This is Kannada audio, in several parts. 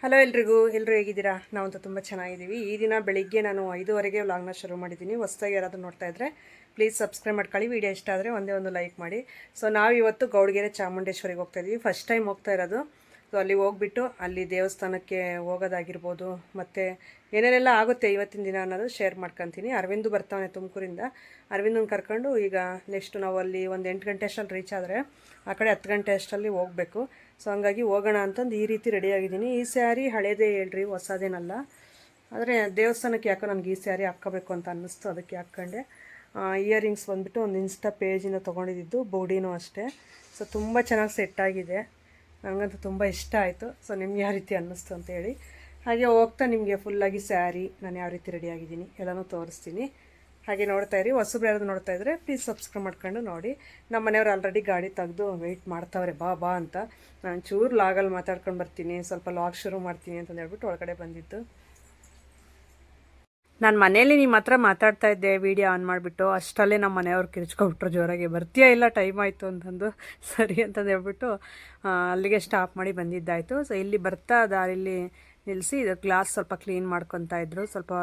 ಹಲೋ ಎಲ್ಲರೂ ಹೇಗಿದ್ದೀರಾ? ನಾವಂತೂ ತುಂಬ ಚೆನ್ನಾಗಿದ್ದೀವಿ. ಈ ದಿನ ಬೆಳಿಗ್ಗೆ ನಾನು 5:30ಗೆ ವ್ಲಾಗ್ನ ಶುರು ಮಾಡಿದ್ದೀನಿ. ಹೊಸದಾಗಿ ಯಾರಾದರೂ ನೋಡ್ತಾ ಇದ್ದರೆ ಪ್ಲೀಸ್ ಸಬ್ಸ್ಕ್ರೈಬ್ ಮಾಡ್ಕೊಳ್ಳಿ. ವಿಡಿಯೋ ಇಷ್ಟ ಆದರೆ ಒಂದೇ ಒಂದು ಲೈಕ್ ಮಾಡಿ. ಸೊ ನಾವು ಇವತ್ತು ಗೌಡಗೆರೆ ಚಾಮುಂಡೇಶ್ವರಿಗೆ ಹೋಗ್ತಾ ಇದ್ದೀವಿ. ಫಸ್ಟ್ ಟೈಮ್ ಹೋಗ್ತಾ ಇರೋದು. ಸೊ ಅಲ್ಲಿ ಹೋಗ್ಬಿಟ್ಟು ಅಲ್ಲಿ ದೇವಸ್ಥಾನಕ್ಕೆ ಹೋಗೋದಾಗಿರ್ಬೋದು, ಮತ್ತು ಏನೇನೆಲ್ಲ ಆಗುತ್ತೆ ಇವತ್ತಿನ ದಿನ ಅನ್ನೋದು ಶೇರ್ ಮಾಡ್ಕೊತೀನಿ. ಅರವಿಂದು ಬರ್ತಾನೆ ತುಮಕೂರಿಂದ. ಅರವಿಂದನ ಕರ್ಕೊಂಡು ಈಗ ನೆಕ್ಸ್ಟ್ ನಾವು ಅಲ್ಲಿ ಒಂದು 8 ಗಂಟೆ ಅಷ್ಟಲ್ಲಿ ರೀಚ್ ಆದರೆ ಆ ಕಡೆ 10 ಗಂಟೆ ಅಷ್ಟರಲ್ಲಿ ಹೋಗಬೇಕು. ಸೊ ಹಂಗಾಗಿ ಹೋಗೋಣ ಅಂತಂದು ಈ ರೀತಿ ರೆಡಿಯಾಗಿದ್ದೀನಿ. ಈ ಸ್ಯಾರಿ ಹಳೇದೇ ಹೇಳ್ರಿ, ಹೊಸದೇನಲ್ಲ. ಆದರೆ ದೇವಸ್ಥಾನಕ್ಕೆ ಯಾಕೋ ನನಗೆ ಈ ಸ್ಯಾರಿ ಹಾಕ್ಕೋಬೇಕು ಅಂತ ಅನ್ನಿಸ್ತು, ಅದಕ್ಕೆ ಹಾಕ್ಕೊಂಡೆ. ಇಯರಿಂಗ್ಸ್ ಬಂದುಬಿಟ್ಟು ಒಂದು ಇನ್ಸ್ಟಾ ಪೇಜಿಂದ ತೊಗೊಂಡಿದ್ದು, ಬೌಡಿನೂ ಅಷ್ಟೇ. ಸೊ ತುಂಬ ಚೆನ್ನಾಗಿ ಸೆಟ್ಟಾಗಿದೆ, ನನಗಂತೂ ತುಂಬ ಇಷ್ಟ ಆಯಿತು. ಸೊ ನಿಮ್ಗೆ ಯಾವ ರೀತಿ ಅನ್ನಿಸ್ತು ಅಂತೇಳಿ. ಹಾಗೆ ಹೋಗ್ತಾ ನಿಮಗೆ ಫುಲ್ಲಾಗಿ ಸ್ಯಾರಿ ನಾನು ಯಾವ ರೀತಿ ರೆಡಿಯಾಗಿದ್ದೀನಿ ಎಲ್ಲನೂ ತೋರಿಸ್ತೀನಿ. ಹಾಗೆ ನೋಡ್ತಾ ಇರಿ. ಹೊಸಬ್ರು ಯಾರಾದ್ರು ನೋಡ್ತಾ ಇದ್ದರೆ ಪ್ಲೀಸ್ ಸಬ್ಸ್ಕ್ರೈಬ್ ಮಾಡ್ಕೊಂಡು ನೋಡಿ. ನಮ್ಮ ಮನೆಯವ್ರು ಆಲ್ರೆಡಿ ಗಾಡಿ ತೆಗೆದು ವೆಯ್ಟ್ ಮಾಡ್ತಾವ್ರೆ, ಬಾ ಅಂತ. ನಾನು ಚೂರು ಲಾಗಲ್ಲಿ ಮಾತಾಡ್ಕೊಂಡು ಬರ್ತೀನಿ, ಸ್ವಲ್ಪ ಲಾಗ್ ಶುರು ಮಾಡ್ತೀನಿ ಅಂತಂದು ಹೇಳ್ಬಿಟ್ಟು ಒಳಗಡೆ ಬಂದಿದ್ದು. ನಾನು ಮನೇಲಿ ನಿಮ್ಮ ಹತ್ರ ಮಾತಾಡ್ತಾ ಇದ್ದೆ ವೀಡಿಯೋ ಆನ್ ಮಾಡಿಬಿಟ್ಟು, ಅಷ್ಟಲ್ಲೇ ನಮ್ಮ ಮನೆಯವ್ರು ಕಿರ್ಚ್ಕೊಬಿಟ್ರು ಜೋರಾಗಿ, ಬರ್ತೀಯಾ ಇಲ್ಲ ಟೈಮ್ ಆಯಿತು ಅಂತಂದು. ಸರಿ ಅಂತಂದು ಹೇಳ್ಬಿಟ್ಟು ಅಲ್ಲಿಗೆ ಸ್ಟಾಪ್ ಮಾಡಿ ಬಂದಿದ್ದಾಯಿತು. ಸೊ ಇಲ್ಲಿ ಬರ್ತಾ ದಾರಿಲಿ ನಿಲ್ಲಿಸಿ ಇದು ಗ್ಲಾಸ್ ಸ್ವಲ್ಪ ಕ್ಲೀನ್ ಮಾಡ್ಕೊತಾ ಇದ್ರು. ಸ್ವಲ್ಪ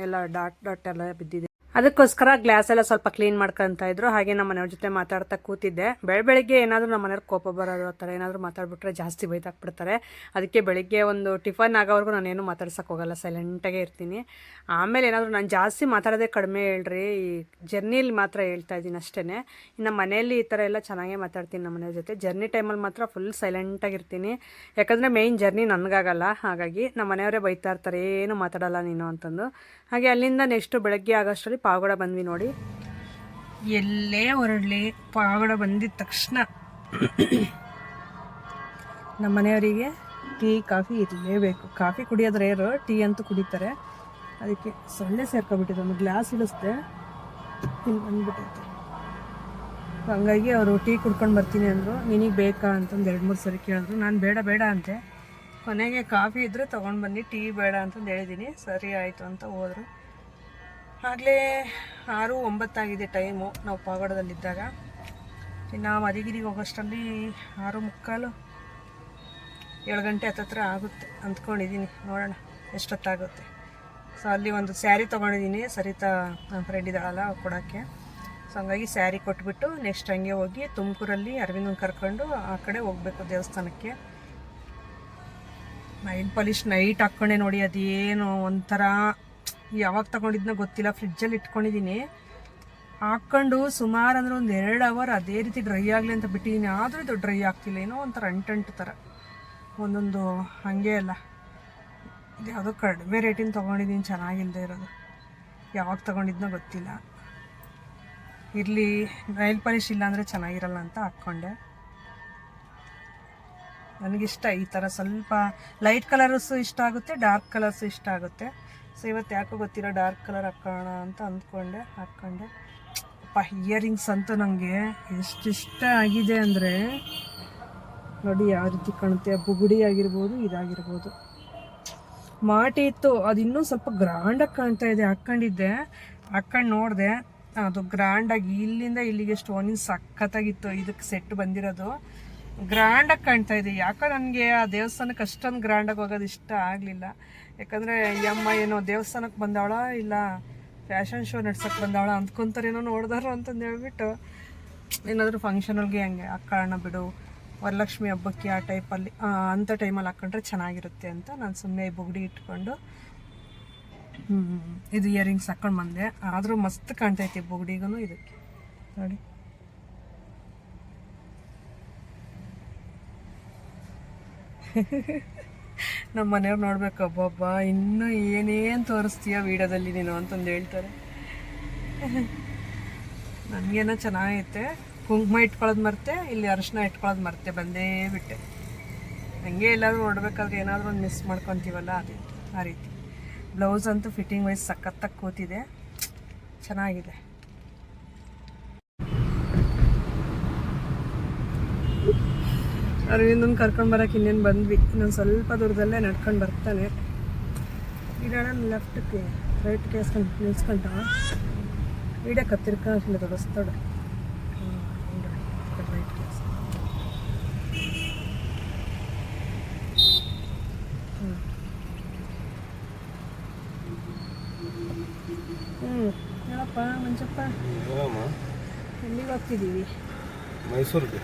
ಎಲ್ಲ ಡಾಟ್ ಎಲ್ಲ ಬಿದ್ದಿದೆ, ಅದಕ್ಕೋಸ್ಕರ ಗ್ಲಾಸ್ ಎಲ್ಲ ಸ್ವಲ್ಪ ಕ್ಲೀನ್ ಮಾಡ್ಕೊತಾ ಇದ್ರು. ಹಾಗೆ ನಮ್ಮ ಮನೆಯವ್ರ ಜೊತೆ ಮಾತಾಡ್ತಾ ಕೂತಿದ್ದೆ. ಬೆಳಗ್ಗೆ ಏನಾದರೂ ನಮ್ಮ ಮನೆಯವ್ರ ಕೋಪ ಬರೋದು ಆ ಥರ ಏನಾದರೂ ಮಾತಾಡ್ಬಿಟ್ರೆ ಜಾಸ್ತಿ ಬೈತಾಕ್ಬಿಡ್ತಾರೆ. ಅದಕ್ಕೆ ಬೆಳಿಗ್ಗೆ ಒಂದು ಟಿಫನ್ ಆಗೋವರೆಗೂ ನಾನೇನು ಮಾತಾಡ್ಸೋಕೆ ಹೋಗಲ್ಲ, ಸೈಲೆಂಟಾಗೇ ಇರ್ತೀನಿ. ಆಮೇಲೆ ಏನಾದರೂ ನಾನು ಜಾಸ್ತಿ ಮಾತಾಡೋದೇ ಕಡಿಮೆ ಹೇಳ್ರಿ, ಈ ಜರ್ನಿಲಿ ಮಾತ್ರ ಹೇಳ್ತಾ ಇದ್ದೀನಿ ಅಷ್ಟೇ. ಇನ್ನು ಮನೆಯಲ್ಲಿ ಈ ಥರ ಎಲ್ಲ ಚೆನ್ನಾಗೇ ಮಾತಾಡ್ತೀನಿ ನಮ್ಮ ಮನೆಯವ್ರ ಜೊತೆ. ಜರ್ನಿ ಟೈಮಲ್ಲಿ ಮಾತ್ರ ಫುಲ್ ಸೈಲೆಂಟಾಗಿರ್ತೀನಿ, ಯಾಕಂದರೆ ಮೇಯ್ನ್ ಜರ್ನಿ ನನಗಾಗಲ್ಲ. ಹಾಗಾಗಿ ನಮ್ಮ ಮನೆಯವರೇ ಬೈತಾ ಇರ್ತಾರೆ, ಏನು ಮಾತಾಡಲ್ಲ ನೀನು ಅಂತಂದು. ಹಾಗೆ ಅಲ್ಲಿಂದ ನೆಕ್ಸ್ಟು ಬೆಳಗ್ಗೆ ಆಗೋಷ್ಟರಲ್ಲಿ ಪಾವಗಡ ಬಂದ್ವಿ. ನೋಡಿ, ಎಲ್ಲೇ ಹೊರಡಲಿ ಪಾವಗಡ ಬಂದಿದ್ದ ತಕ್ಷಣ ನಮ್ಮ ಮನೆಯವರಿಗೆ ಟೀ ಕಾಫಿ ಇರಲೇಬೇಕು. ಕಾಫಿ ಕುಡಿಯೋದು ರೇರು, ಟೀ ಅಂತೂ ಕುಡಿತಾರೆ. ಅದಕ್ಕೆ ಸೊಳ್ಳೆ ಸೇರ್ಕೊಬಿಟ್ಟಿದೆ, ಒಂದು ಗ್ಲಾಸ್ ಇಳಿಸ್ದೆ ಇಲ್ಲಿ ಬಂದ್ಬಿಟ್ಟೈತೆ. ಹಂಗಾಗಿ ಅವರು ಟೀ ಕುಡ್ಕೊಂಡು ಬರ್ತೀನಿ ಅಂದರು. ನಿನಗೆ ಬೇಕಾ ಅಂತಂದು 2-3 ಸರಿ ಕೇಳಿದ್ರು. ನಾನು ಬೇಡ ಅಂತೆ. ಕೊನೆಗೆ ಕಾಫಿ ಇದ್ದರೆ ತೊಗೊಂಡು ಬನ್ನಿ, ಟೀ ಬೇಡ ಅಂತಂದು ಹೇಳಿದ್ದೀನಿ. ಸರಿ ಆಯಿತು ಅಂತ ಹೋದರು. ಆಗಲೇ 6:09 ಆಗಿದೆ ಟೈಮು ನಾವು ಪಾವಗಡದಲ್ಲಿದ್ದಾಗ. ಇನ್ನು ಮದಿಗಿರಿಗೆ ಹೋಗೋಷ್ಟರಲ್ಲಿ 6:45 7 ಗಂಟೆ ಹತ್ತತ್ರ ಆಗುತ್ತೆ ಅಂದ್ಕೊಂಡಿದ್ದೀನಿ. ನೋಡೋಣ ಎಷ್ಟೊತ್ತಾಗುತ್ತೆ. ಸೊ ಅಲ್ಲಿ ಒಂದು ಸ್ಯಾರಿ ತೊಗೊಂಡಿದ್ದೀನಿ, ಸರಿತಾ ನನ್ನ ಫ್ರೆಂಡ್ ಇದ್ದಾಳಲ್ಲ ಅವ್ರು ಕೊಡೋಕ್ಕೆ. ಸೊ ಹಂಗಾಗಿ ಸ್ಯಾರಿ ಕೊಟ್ಬಿಟ್ಟು ನೆಕ್ಸ್ಟ್ ಹಂಗೆ ಹೋಗಿ ತುಮಕೂರಲ್ಲಿ ಅರವಿಂದನ ಕರ್ಕೊಂಡು ಆ ಕಡೆ ಹೋಗಬೇಕು ದೇವಸ್ಥಾನಕ್ಕೆ. ನೈಲ್ ಪಾಲಿಶ್ ನೈಟ್ ಹಾಕ್ಕೊಂಡೆ ನೋಡಿ, ಅದೇನು ಒಂಥರ ಯಾವಾಗ ತಗೊಂಡಿದ್ನೋ ಗೊತ್ತಿಲ್ಲ, ಫ್ರಿಜ್ಜಲ್ಲಿ ಇಟ್ಕೊಂಡಿದ್ದೀನಿ. ಹಾಕ್ಕೊಂಡು ಸುಮಾರು ಅಂದರೆ ಒಂದು 2 ಅವರ್ ಅದೇ ರೀತಿ ಡ್ರೈ ಆಗಲಿ ಅಂತ ಬಿಟ್ಟಿದ್ದೀನಿ. ಆದರೂ ಇದು ಡ್ರೈ ಆಗ್ತಿಲ್ಲ, ಏನೋ ಒಂಥರ ಅಂಟು ಥರ ಒಂದೊಂದು ಹಾಗೆ ಅಲ್ಲ. ಇದು ಯಾವುದೋ ಕಡಿಮೆ ರೇಟಿನ ತೊಗೊಂಡಿದ್ದೀನಿ, ಚೆನ್ನಾಗಿಲ್ಲದೆ ಇರೋದು. ಯಾವಾಗ ತೊಗೊಂಡಿದ್ನೋ ಗೊತ್ತಿಲ್ಲ. ಇರಲಿ, ನೈಲ್ ಪಾಲಿಶ್ ಇಲ್ಲ ಅಂದರೆ ಚೆನ್ನಾಗಿರಲ್ಲ ಅಂತ ಹಾಕ್ಕೊಂಡೆ. ನನಗಿಷ್ಟ ಈ ಥರ ಸ್ವಲ್ಪ ಲೈಟ್ ಕಲರ್ಸು ಇಷ್ಟ ಆಗುತ್ತೆ, ಡಾರ್ಕ್ ಕಲರ್ಸು ಇಷ್ಟ ಆಗುತ್ತೆ. ಸೊ ಇವತ್ತು ಯಾಕೋ ಗೊತ್ತಿಲ್ಲ ಡಾರ್ಕ್ ಕಲರ್ ಹಾಕೋಣ ಅಂತ ಅಂದ್ಕೊಂಡೆ, ಹಾಕ್ಕೊಂಡೆ. ಇಯರಿಂಗ್ಸ್ ಅಂತೂ ನನಗೆ ಎಷ್ಟು ಇಷ್ಟ ಆಗಿದೆ ಅಂದರೆ ನೋಡಿ ಯಾವ ರೀತಿ ಕಾಣುತ್ತೆ. ಬುಗುಡಿ ಆಗಿರ್ಬೋದು, ಇದಾಗಿರ್ಬೋದು. ಮಾಟಿ ಇತ್ತು, ಅದು ಇನ್ನೂ ಸ್ವಲ್ಪ ಗ್ರ್ಯಾಂಡಾಗಿ ಕಾಣ್ತಾ ಇದೆ. ಹಾಕ್ಕೊಂಡಿದ್ದೆ, ಹಾಕ್ಕೊಂಡು ನೋಡಿದೆ, ಅದು ಗ್ರ್ಯಾಂಡಾಗಿ ಇಲ್ಲಿಂದ ಇಲ್ಲಿಗೆ ಸ್ಟೋನಿಂಗ್ ಸಖತ್ತಾಗಿತ್ತು. ಇದಕ್ಕೆ ಸೆಟ್ ಬಂದಿರೋದು ಗ್ರ್ಯಾಂಡಾಗಿ ಕಾಣ್ತಾ ಇದೆ. ಯಾಕೋ ನನಗೆ ಆ ದೇವಸ್ಥಾನಕ್ಕೆ ಅಷ್ಟೊಂದು ಗ್ರ್ಯಾಂಡಾಗಿ ಹೋಗೋದು ಇಷ್ಟ ಆಗಲಿಲ್ಲ. ಯಾಕಂದರೆ ಈ ಅಮ್ಮ ಏನೋ ದೇವಸ್ಥಾನಕ್ಕೆ ಬಂದವಳ ಇಲ್ಲ ಫ್ಯಾಷನ್ ಶೋ ನಡ್ಸೋಕ್ಕೆ ಬಂದವಳ ಅಂದ್ಕೊತಾರೇನೋ ನೋಡಿದಾರು ಅಂತಂದು ಹೇಳ್ಬಿಟ್ಟು ಏನಾದರೂ ಫಂಕ್ಷನಲ್ಗೆ ಹಂಗೆ ಹಾಕೋಣ ಬಿಡು, ವರಲಕ್ಷ್ಮಿ ಹಬ್ಬಕ್ಕೆ ಆ ಟೈಪಲ್ಲಿ ಅಂಥ ಟೈಮಲ್ಲಿ ಹಾಕ್ಕೊಂಡ್ರೆ ಚೆನ್ನಾಗಿರುತ್ತೆ ಅಂತ ನಾನು ಸುಮ್ಮನೆ ಬುಗುಡಿ ಇಟ್ಕೊಂಡು ಇದು ಇಯರಿಂಗ್ಸ್ ಹಾಕ್ಕೊಂಡು ಬಂದೆ. ಆದರೂ ಮಸ್ತ್ ಕಾಣ್ತೈತಿ ಬುಗುಡಿಗೂ ಇದಕ್ಕೆ. ನೋಡಿ ನಮ್ಮ ಮನೆಯವ್ರು ನೋಡ್ಬೇಕು, ಒಬ್ಬೊಬ್ಬ ಇನ್ನೂ ಏನೇನು ತೋರಿಸ್ತೀಯ ವೀಡಿಯೋದಲ್ಲಿ ನೀನು ಅಂತಂದು ಹೇಳ್ತಾರೆ. ನನಗೇನೋ ಚೆನ್ನಾಗೈತೆ. ಕುಂಕುಮ ಇಟ್ಕೊಳ್ಳೋದು ಮರ್ತೆ, ಇಲ್ಲಿ ಅರಿಶಿನ ಇಟ್ಕೊಳ್ಳೋದು ಮರ್ತೆ ಬಂದೇ ಬಿಟ್ಟೆ. ಹಂಗೆ ಎಲ್ಲಾದರೂ ನೋಡ್ಬೇಕಾದ್ರೆ ಏನಾದರೂ ಒಂದು ಮಿಸ್ ಮಾಡ್ಕೊತೀವಲ್ಲ, ಅದೇ ಆ ರೀತಿ. ಬ್ಲೌಸ್ ಅಂತೂ ಫಿಟ್ಟಿಂಗ್ ವೈಸ್ ಸಖತ್ತಾಗಿ ಕೂತಿದೆ, ಚೆನ್ನಾಗಿದೆ. ಅರವಿಂದನ್ ಕರ್ಕೊಂಡು ಬರೋಕೆ ಇನ್ನೇನು ಬಂದ್ವಿ. ಇನ್ನೊಂದು ಸ್ವಲ್ಪ ದೂರದಲ್ಲೇ ನಡ್ಕೊಂಡು ಬರ್ತಾನೆ. ಇಡೋಣ ಲೆಫ್ಟ್ಗೆ ರೈಟ್ಗೆ ನಿಲ್ಸ್ಕೊಂಡ ವೀಡಿಯೋ ಕತ್ತಿರ್ಕೊಂಡಿಲ್ಲ ತೋರಿಸ್ತಾಡ. ರೈಟ್ಗೆ ಹೇಳಪ್ಪ ಮಂಜಪ್ಪ, ಎಲ್ಲಿಗೆ ಹೋಗ್ತಿದ್ದೀವಿ? ಮೈಸೂರಿಗೆ.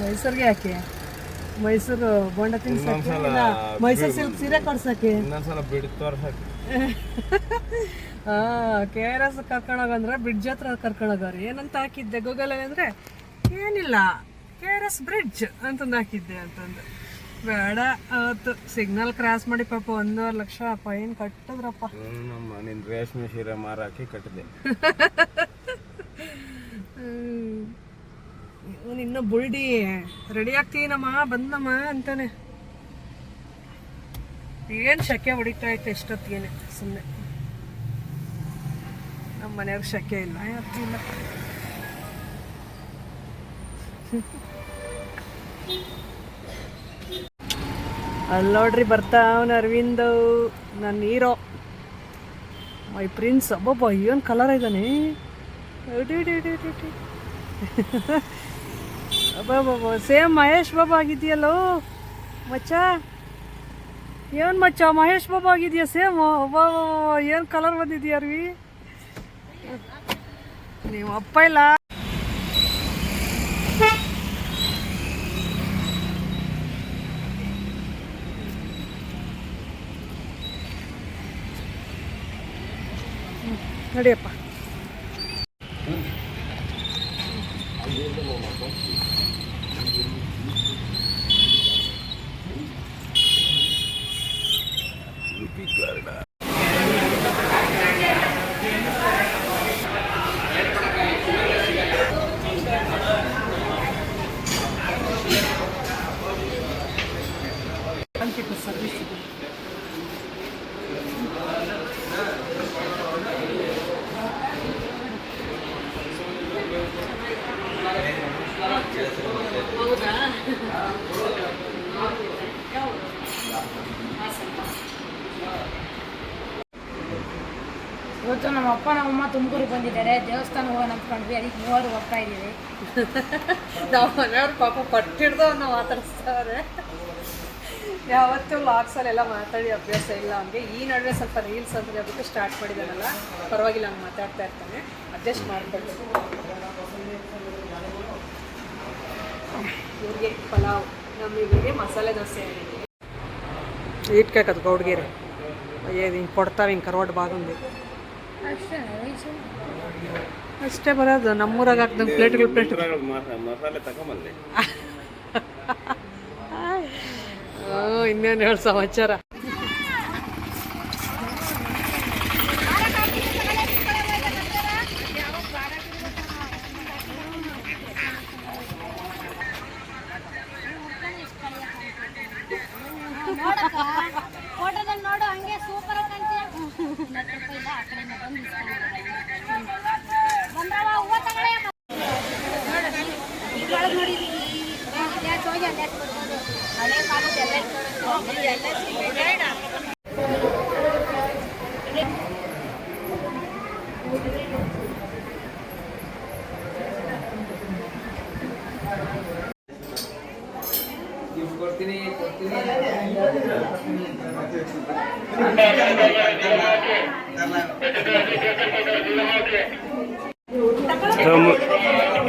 ಮೈಸೂರಿಗೆ ಯಾಕೆ? ಮೈಸೂರು ಬೋಂಡ ತಿನ್ಸಕ್ಕೆ, ಮೈಸೂರು ಸಿಲ್ಕ್ ಸೀರೆ ಕೊಡ್ಸಕ್ಕೆ, ಇನ್ನೊಂದ್ಸಲ ಬಿಡ್ ತೋರ್ಸಕ್ಕೆ. ಕೆ ಆರ್ ಎಸ್ ಕರ್ಕೊಂಡೋಗಂದ್ರೆ ಬ್ರಿಡ್ಜ್ ಹತ್ರ ಕರ್ಕೊಂಡೋಗವ್ರು. ಏನಂತ ಹಾಕಿದ್ದೆ ಗೂಗಲಲ್ಲಿ ಅಂದರೆ ಏನಿಲ್ಲ, ಕೆ ಆರ್ ಎಸ್ ಬ್ರಿಡ್ಜ್ ಅಂತಂದು ಹಾಕಿದ್ದೆ ಅಂತಂದು. ಬೇಡ, ಅವತ್ತು ಸಿಗ್ನಲ್ ಕ್ರಾಸ್ ಮಾಡಿ ಪಾಪ 1.5 ಲಕ್ಷ ಫೈನ್ ಕಟ್ಟಿದ್ರಪ್ಪ. ನಿನ್ನ ರೇಷ್ಮೆ ಸೀರೆ ಮಾರಾಕಿ ಕಟ್ಟಿದೆ. ಇವನು ಇನ್ನೂ ಬುಲ್ಡಿ ರೆಡಿ ಆಗ್ತೀನಮ್ಮ ಬಂದಮ್ಮ ಅಂತಾನೆ. ಏನು ಶೆಕೆ ಹೊಡಿತಾ ಇತ್ತು ಎಷ್ಟೊತ್ತಿಗೇನೆ. ಸುಮ್ಮನೆ ನಮ್ಮ ಮನೆಯವ್ರಿಗೆ ಶೆಕೆ ಇಲ್ಲ, ಯಾಕಿಲ್ಲ. ಅಲ್ಲಿ ನೋಡ್ರಿ ಬರ್ತಾ ಅವನು ಅರವಿಂದ್, ನನ್ನ ಹೀರೋ, ಮೈ ಪ್ರಿನ್ಸ್. ಅಬ್ಬಬ್ಬ ಏನು ಕಲರ್ ಇದ್ದಾನೆ. ಅಬ್ಬಬ್ಬ ಸೇಮ್ ಮಹೇಶ್ ಬಾಬು ಆಗಿದೆಯಲ್ಲೋ ಮಚ್ಚ. ಏನು ಮಚ್ಚ ಮಹೇಶ್ ಬಾಬು ಆಗಿದೆಯಾ ಸೇಮ್. ಅಬ್ಬಾ ಏನು ಕಲರ್ ಬಂದಿದೆಯಾ ಅರ್ವಿ. ನೀವು ಅಪ್ಪ ಇಲ್ಲ. ನಡಿಯಪ್ಪ. ಸರ್ವಿಸ್ ಹೌದಾ? ಇವತ್ತು ನಮ್ಮ ಅಪ್ಪ ನಮ್ಮಮ್ಮ ತುಮಕೂರಿಗೆ ಬಂದಿದ್ದಾರೆ. ದೇವಸ್ಥಾನ ಹೋಗೋಣ ಅಂದ್ಕೊಂಡ್ವಿ, ಅದಕ್ಕೆ ಮೂವರು ಹೋಗ್ತಾ ಇದ್ದೀವಿ. ನಾವು ಮನೆಯವ್ರು ಪಾಪ ಪಟ್ಟಿಡ್ದು ನಾವು ಮಾತಾಡಿಸ್ತಾರೆ. ಯಾವತ್ತೂ ಲಾಕ್ಸಲ್ಲೆಲ್ಲ ಮಾತಾಡಿ ಅಭ್ಯಾಸ ಇಲ್ಲ ಅವನಿಗೆ. ಈ ನಡುವೆ ಸ್ವಲ್ಪ ರೀಲ್ಸ್ ಅಂತ ಹೇಳ್ಬಿಟ್ಟು ಸ್ಟಾರ್ಟ್ ಮಾಡಿದಾನಲ್ಲ, ಪರವಾಗಿಲ್ಲ ಹಂಗೆ ಮಾತಾಡ್ತಾ ಇರ್ತಾನೆ. ಅಡ್ಜಸ್ಟ್ ಮಾಡಿಕೊಂಡು ಇವ್ರಿಗೆ ಪಲಾವ್, ನಮಗೆ ಮಸಾಲೆ ದೋಸೆ ಇಟ್ಕಾಕದು ಗೌಡ್ಗೆರೆ. ಹಿಂಗೆ ಕೊಡ್ತಾವೆ ಹಿಂಗೆ ಕರೋಡ್ ಬಾಗುಂದು ಅಷ್ಟೇ ಬರೋದು. ನಮ್ಮೂರಾಗ ಹಾಕ್ದಂಗೆ ಪ್ಲೇಟ್ಗಳು ಮಸಾಲೆ ತಗೊಂಬಲ್ಲಿ. ಇನ್ನೇನು ಹೇಳಿ ಸಮಾಚಾರ. ಫೋಟೋದಲ್ಲಿ ನೋಡು ಹಂಗೆ ಸೂಪರ್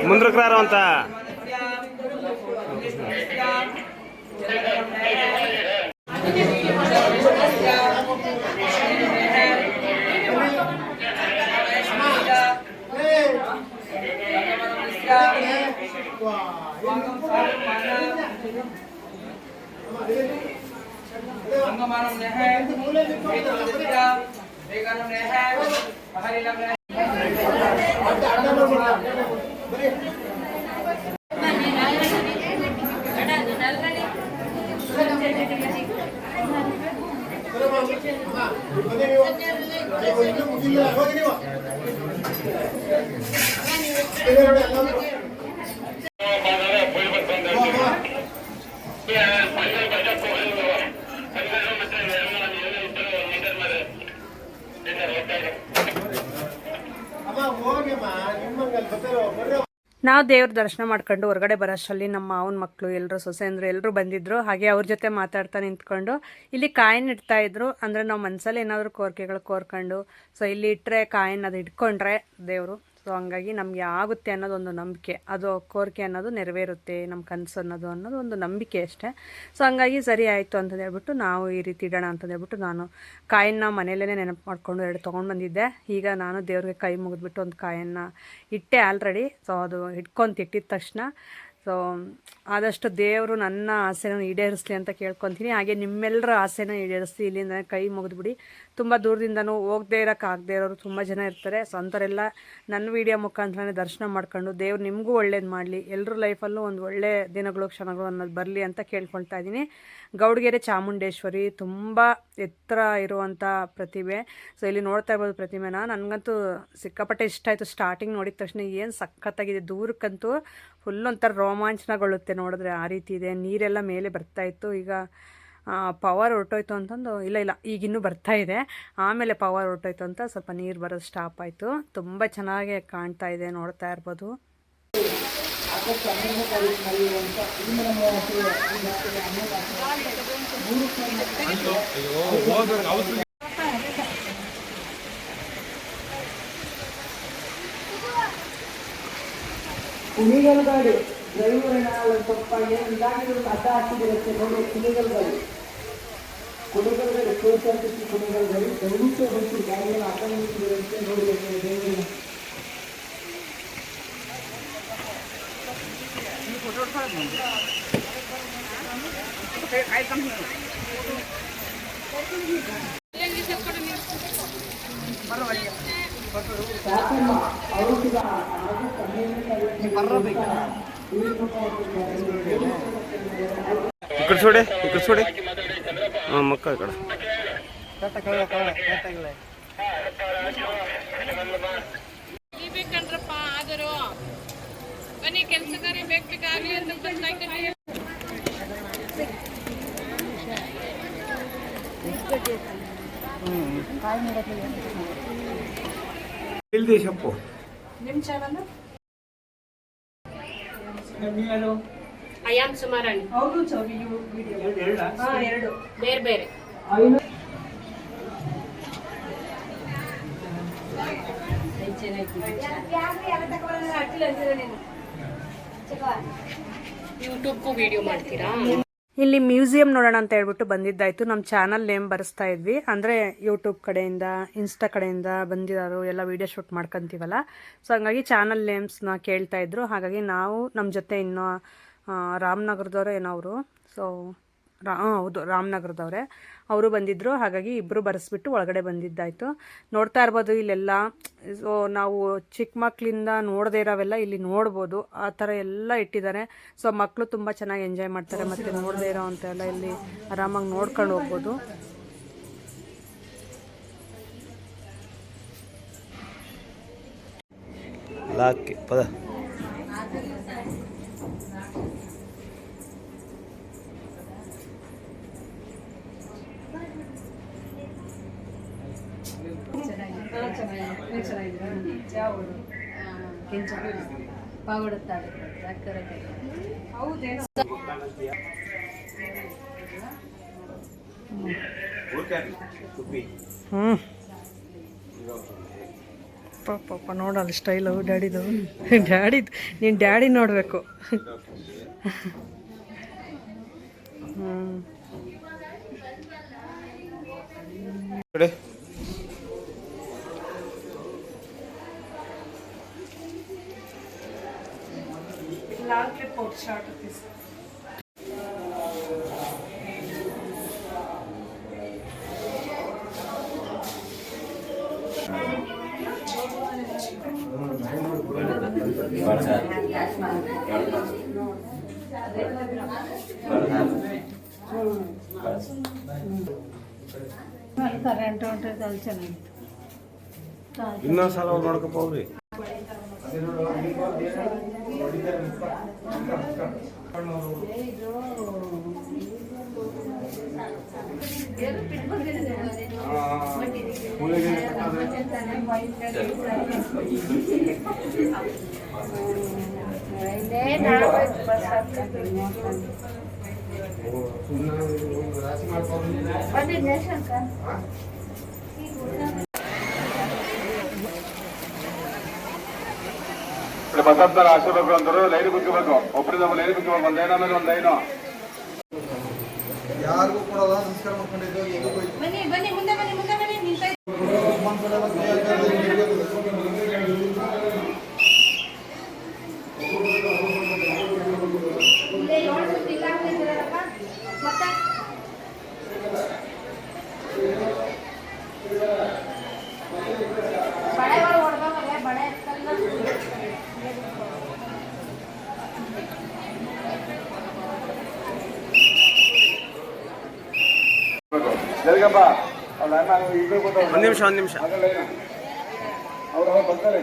ಮುಂದ್ರಕ್ಕೆ ರಾರೋ ಅಂತ ನಾವು ದೇವ್ರ ದರ್ಶನ ಮಾಡ್ಕೊಂಡು ಹೊರಗಡೆ ಬರೋಷ್ಟರಲ್ಲಿ ನಮ್ಮ ಮಾವನ ಮಕ್ಕಳು ಎಲ್ಲರೂ ಸೊಸೆಂದ್ರು ಎಲ್ಲರೂ ಬಂದಿದ್ದರು. ಹಾಗೆ ಅವ್ರ ಜೊತೆ ಮಾತಾಡ್ತಾ ನಿಂತ್ಕೊಂಡು ಇಲ್ಲಿ ಕಾಯಿನ್ ಇಡ್ತಾ ಇದ್ರು. ಅಂದರೆ ನಾವು ಮನಸ್ಸಲ್ಲಿ ಏನಾದರೂ ಕೋರಿಕೆಗಳು ಕೋರ್ಕೊಂಡು ಸೊ ಇಲ್ಲಿ ಇಟ್ಟರೆ ಕಾಯಿನ್ ಅದು ಇಟ್ಕೊಂಡ್ರೆ ದೇವರು ಸೊ ಹಂಗಾಗಿ ನಮಗೆ ಆಗುತ್ತೆ ಅನ್ನೋದೊಂದು ನಂಬಿಕೆ, ಅದು ಕೋರಿಕೆ ಅನ್ನೋದು ನೆರವೇರುತ್ತೆ, ನಮ್ಮ ಕನಸು ಅನ್ನೋದು ಒಂದು ನಂಬಿಕೆ ಅಷ್ಟೇ. ಸೊ ಹಂಗಾಗಿ ಸರಿ ಆಯಿತು ಅಂತಂದು ಹೇಳ್ಬಿಟ್ಟು ನಾವು ಈ ರೀತಿ ಇಡೋಣ ಅಂತಂದು ಹೇಳ್ಬಿಟ್ಟು ನಾನು ಕಾಯಿನ್ನ ಮನೆಯಲ್ಲೇ ನೆನಪು ಮಾಡಿಕೊಂಡು 2 ತೊಗೊಂಡು ಬಂದಿದ್ದೆ. ಈಗ ನಾನು ದೇವ್ರಿಗೆ ಕೈ ಮುಗಿದ್ಬಿಟ್ಟು ಒಂದು ಕಾಯನ್ನು ಇಟ್ಟೆ ಆಲ್ರೆಡಿ. ಸೊ ಅದು ಇಟ್ಟಿದ ತಕ್ಷಣ ಸೊ ಆದಷ್ಟು ದೇವರು ನನ್ನ ಆಸೆನ ಈಡೇರಿಸಲಿ ಅಂತ ಕೇಳ್ಕೊತೀನಿ. ಹಾಗೆ ನಿಮ್ಮೆಲ್ಲರ ಆಸೆನ ಈಡೇರಿಸ್ಲಿ. ಇಲ್ಲಿಂದ ಕೈ ಮುಗಿದ್ಬಿಡಿ. ತುಂಬ ದೂರದಿಂದನೂ ಹೋಗದೇ ಇರೋಕ್ಕಾಗದೇ ಇರೋರು ತುಂಬ ಜನ ಇರ್ತಾರೆ. ಸೊ ಅಂಥವರೆಲ್ಲ ನನ್ನ ವೀಡಿಯೋ ಮುಖಾಂತರನೇ ದರ್ಶನ ಮಾಡ್ಕೊಂಡು ದೇವ್ರು ನಿಮಗೂ ಒಳ್ಳೇದು ಮಾಡಲಿ, ಎಲ್ಲರ ಲೈಫಲ್ಲೂ ಒಂದು ಒಳ್ಳೆ ದಿನಗಳು ಕ್ಷಣಗಳು ಅನ್ನೋದು ಬರಲಿ ಅಂತ ಕೇಳ್ಕೊಳ್ತಾ ಇದ್ದೀನಿ. ಗೌಡಗೆರೆ ಚಾಮುಂಡೇಶ್ವರಿ ತುಂಬ ಎತ್ತರ ಇರುವಂಥ ಪ್ರತಿಮೆ. ಸೊ ಇಲ್ಲಿ ನೋಡ್ತಾ ಇರ್ಬೋದು ಪ್ರತಿಮೆನ. ನನಗಂತೂ ಸಿಕ್ಕಾಪಟ್ಟೆ ಇಷ್ಟ ಆಯಿತು. ಸ್ಟಾರ್ಟಿಂಗ್ ನೋಡಿದ ತಕ್ಷಣ ಏನು ಸಖತ್ತಾಗಿದೆ. ದೂರಕ್ಕಂತೂ ಫುಲ್ ಒಂಥರ ರೋಮಾಂಚನಗೊಳ್ಳುತ್ತೆ ನೋಡಿದ್ರೆ, ಆ ರೀತಿ ಇದೆ. ನೀರೆಲ್ಲ ಮೇಲೆ ಬರ್ತಾಯಿತ್ತು. ಈಗ ಪವರ್ ಹೊರಟೋಯ್ತು ಅಂತಂದು ಇಲ್ಲ ಈಗಿನ್ನೂ ಬರ್ತಾ ಇದೆ. ಆಮೇಲೆ ಪವರ್ ಹೊರಟೋಯ್ತು ಅಂತ ಸ್ವಲ್ಪ ನೀರು ಬರೋದು ಸ್ಟಾಪ್ ಆಯಿತು. ತುಂಬ ಚೆನ್ನಾಗಿ ಕಾಣ್ತಾ ಇದೆ, ನೋಡ್ತಾ ಇರ್ಬೋದು. ಕುಣಿಗಲ್ ಗಾಡಿ ಡ್ರೈವರ್ ಸ್ವಲ್ಪ ಇದಾಗಿರೋ ಅಡ್ಡ ಹಾಕಿದಿರುತ್ತೆ ನೋಡಿ. ಕುಣಿಗಲ್ ಗಾಡಿ KSRTC ಕುಣಿಗಲ್ ಗಾಡಿ ದಯವಿಟ್ಟು ಹೋಗಿ ಗಾಡಿಯನ್ನು ಅಡ್ಡ ನಿಂತಿರುತ್ತೆ ನೋಡಿ. ದೇವರಿಗೆ ఇక్కడ చూడే మొక్క ఇక్కడ ಬೇಕಂದ್ರಪ್ಪ ಆದರೂ ಬನ್ನಿ ಕೆಲಸಗಾರಿ ಬೇಕಾಗಲಿ ಅಂತ ಬಂದಾಯ್ತು. చెప్పు ನಿಮ್ಮ ಚಾನಲ್ ಅಯಾಮ್ ಸುಮಾರಾಣಿ. ಹೌದು ವಿಡಿಯೋ 2 ಬೇರೆ ಬೇರೆ ಯೂಟ್ಯೂಬ್ಗೂ ವಿಡಿಯೋ ಮಾಡ್ತೀರಾ? ಇಲ್ಲಿ ಮ್ಯೂಸಿಯಂ ನೋಡೋಣ ಅಂತ ಹೇಳ್ಬಿಟ್ಟು ಬಂದಿದ್ದಾಯಿತು. ನಮ್ಮ ಚಾನಲ್ ನೇಮ್ ಬರೆಸ್ತಾ ಇದ್ವಿ. ಅಂದರೆ ಯೂಟ್ಯೂಬ್ ಕಡೆಯಿಂದ ಇನ್ಸ್ಟಾ ಕಡೆಯಿಂದ ಬಂದಿರೋರು ಎಲ್ಲ ವೀಡಿಯೋ ಶೂಟ್ ಮಾಡ್ಕೊತೀವಲ್ಲ. ಸೊ ಹಂಗಾಗಿ ಚಾನಲ್ ನೇಮ್ಸ್ನ ಕೇಳ್ತಾ ಇದ್ರು. ಹಾಗಾಗಿ ನಾವು ನಮ್ಮ ಜೊತೆ ಇನ್ನೂ ರಾಮನಗರದವರೇ ಏನೋ ಅವರು. ಸೊ ಹೌದು ರಾಮನಗರದವರೇ, ಅವರು ಬಂದಿದ್ದರು. ಹಾಗಾಗಿ ಇಬ್ಬರು ಬರೆಸ್ಬಿಟ್ಟು ಒಳಗಡೆ ಬಂದಿದ್ದಾಯಿತು. ನೋಡ್ತಾ ಇರ್ಬೋದು ಇಲ್ಲೆಲ್ಲ. ಸೊ ನಾವು ಚಿಕ್ಕ ಮಕ್ಕಳಿಂದ ನೋಡದೇ ಇರೋವೆಲ್ಲ ಇಲ್ಲಿ ನೋಡ್ಬೋದು. ಆ ಥರ ಎಲ್ಲ ಇಟ್ಟಿದ್ದಾರೆ. ಸೊ ಮಕ್ಕಳು ತುಂಬ ಚೆನ್ನಾಗಿ ಎಂಜಾಯ್ ಮಾಡ್ತಾರೆ. ಮತ್ತು ನೋಡದೇ ಇರೋ ಅಂತೆಲ್ಲ ಇಲ್ಲಿ ಆರಾಮಾಗಿ ನೋಡ್ಕೊಂಡು ಹೋಗ್ಬೋದು. ಪದ ಪಾವಡುತ್ತಾಳೆ ಪಾಪ ನೋಡಲ್ಲ ಸ್ಟೈಲು ಡ್ಯಾಡಿದು. ನೀನು ಡ್ಯಾಡಿ ನೋಡಬೇಕು. लाल के पोट शॉट पीस ಕರೆಂಟ್ ಹೊಂಟೈತೆ ಅಲ್ಲಿ ಚೆನ್ನಾಗಿತ್ತು. ಇನ್ನೊಂದ್ಸಲ ನೋಡ್ಕೋಬೋದ್ರಿ. ಬಸಪ್ಪರ ಆಶೀರ್ವಾದ ಅಂದರು ಲೈನ್ ಬಿಕ್ಕಬೇಕು ಒಬ್ಬರಿಂದ ಲೈನ್ ಬಿಕ್ಕಬೇಕು ಒಂದ್ ಲೈನ್ ಆಮೇಲೆ ಒಂದ್ ಲೈನು ಯಾರಿಗೂ ಕೊಡಲ್ಲ ನಮಸ್ಕಾರ ಮಾಡ್ಕೊಂಡಿದ್ದು ಎಲ್ಲೂ ಹೋಯ್ತು ಬನ್ನಿ ಬನ್ನಿ ಮುಂದೆ ಬನ್ನಿ ಮುಂದೆ ಬನ್ನಿ ನಿಂತ ಮತ್ತೆ ಬಳೆ ಹೊಡ್ದವಲ್ಲ ಬಳೆ ಜರುಗಪ್ಪ ಈಗ ಒಂದು ನಿಮಿಷ ಅವ್ರು ಬರ್ತಾರೆ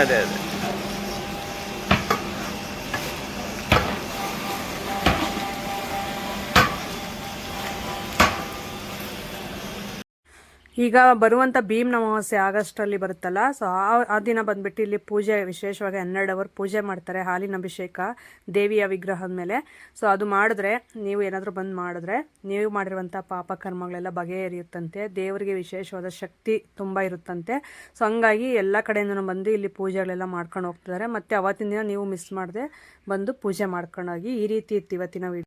ಅದೇ ಈಗ ಬರುವಂಥ ಭೀಮ್ ಅಮಾವಾಸ್ಯೆ ಆಗಸ್ಟಲ್ಲಿ ಬರುತ್ತಲ್ಲ, ಸೊ ಆ ದಿನ ಬಂದ್ಬಿಟ್ಟು ಇಲ್ಲಿ ಪೂಜೆ ವಿಶೇಷವಾಗಿ 12 ಅವರ್ ಪೂಜೆ ಮಾಡ್ತಾರೆ, ಹಾಲಿನ ಅಭಿಷೇಕ ದೇವಿಯ ವಿಗ್ರಹದ ಮೇಲೆ. ಸೊ ಅದು ಮಾಡಿದ್ರೆ, ನೀವು ಏನಾದರೂ ಬಂದು ಮಾಡಿದ್ರೆ ನೀವು ಮಾಡಿರುವಂಥ ಪಾಪ ಕರ್ಮಗಳೆಲ್ಲ ಬಗೆಹರಿಯುತ್ತಂತೆ, ದೇವರಿಗೆ ವಿಶೇಷವಾದ ಶಕ್ತಿ ತುಂಬ ಇರುತ್ತಂತೆ. ಸೊ ಹಂಗಾಗಿ ಎಲ್ಲ ಕಡೆಯಿಂದನೂ ಬಂದು ಇಲ್ಲಿ ಪೂಜೆಗಳೆಲ್ಲ ಮಾಡ್ಕೊಂಡು ಹೋಗ್ತಿದ್ದಾರೆ. ಮತ್ತು ಅವತ್ತಿನ ದಿನ ನೀವು ಮಿಸ್ ಮಾಡದೆ ಬಂದು ಪೂಜೆ ಮಾಡ್ಕೊಂಡೋಗಿ. ಈ ರೀತಿ ಇತ್ತು ಇವತ್ತಿನ ವಿಡಿಯೋ.